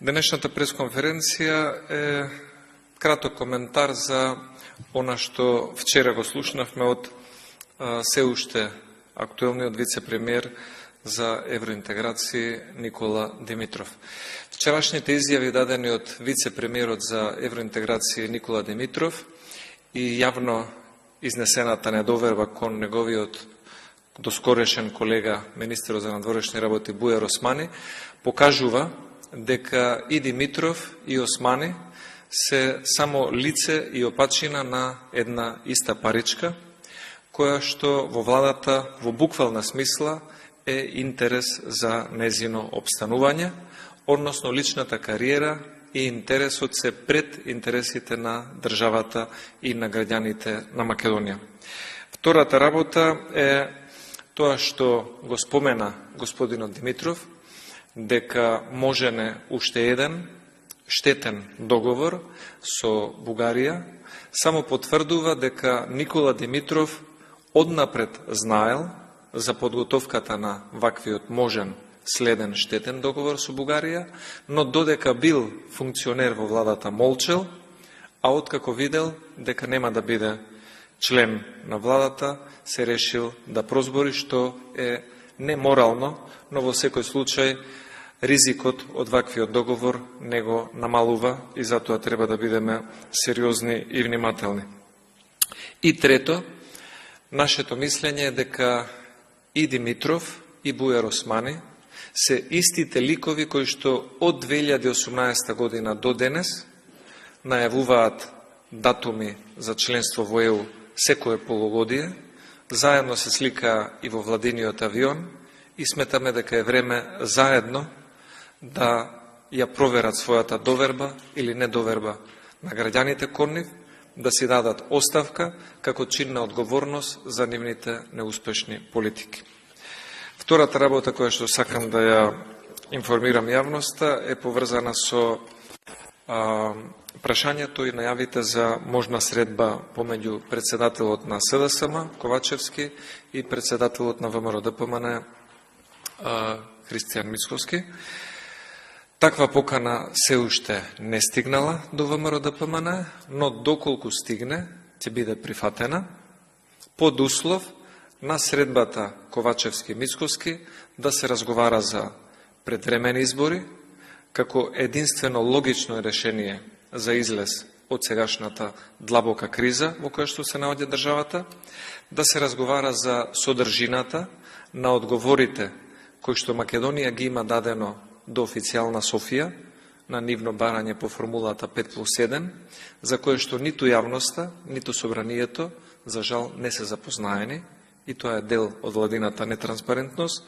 Денешната пресконференција е краток коментар за она што вчера го слушнавме од се уште актуелниот вице-премиер за евроинтеграција Никола Димитров. Вчерашните изјави дадени од вице-премиерот за евроинтеграција Никола Димитров и јавно изнесената недоверба кон неговиот доскорешен колега, министерот за надворешни работи Бујар Османи, покажува дека и Димитров и Османи се само лице и опачина на една иста паричка, која што во владата во буквална смисла е интерес за незино обстанување, односно личната кариера и интересот се пред интересите на државата и на граѓаните на Македонија. Втората работа е тоа што го спомена господинот Димитров, дека можене уште еден штетен договор со Бугарија, само потврдува дека Никола Димитров однапред знаел за подготовката на ваквиот можен следен штетен договор со Бугарија, но додека бил функционер во владата молчел, а откако видел дека нема да биде член на владата, се решил да прозбори, што е неморално, но во секој случај ризикот од ваквиот договор не го намалува и затоа треба да бидеме сериозни и внимателни. И трето, нашето мислење е дека и Димитров и Бујар Османи се истите ликови кои што од 2018 година до денес најавуваат датуми за членство во ЕУ секое полугодие, заедно се слика и во владиниот авион и сметаме дека е време заедно да ја проверат својата доверба или недоверба на граѓаните кон нив, да си дадат оставка како чин на одговорност за нивните неуспешни политики. Втората работа која што сакам да ја информирам јавноста е поврзана со прашањето и најавите за можна средба помеѓу председателот на СДСМ Ковачевски и председателот на ВМРО-ДПМН Христијан Мицкоски. Таква покана се уште не стигнала до ВМРО-ДПМН, но доколку стигне, ќе биде прифатена, под услов на средбата Ковачевски-Мицкоски да се разговара за предвремени избори, како единствено логично решение за излез од сегашната длабока криза во која што се наоѓа државата, да се разговара за содржината на одговорите кои што Македонија ги има дадено до официјална Софија на нивно барање по формулата 5+1, за кое што ниту јавноста, ниту собранието, за жал, не се запознаени, и тоа е дел од владината нетранспарентност.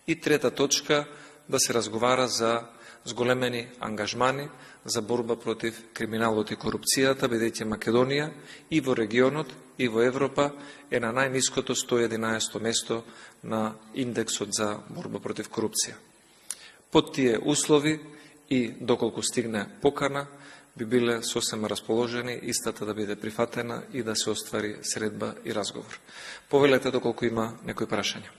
И трета точка, да се разговара за зголемени ангажмани за борба против криминалот и корупцијата, бидејќи Македонија и во регионот, и во Европа е на најниското 111 место на индексот за борба против корупција. Под тие услови и доколку стигне покана, би биле сосема расположени истата да биде прифатена и да се оствари средба и разговор. Повелете доколку има некои прашања.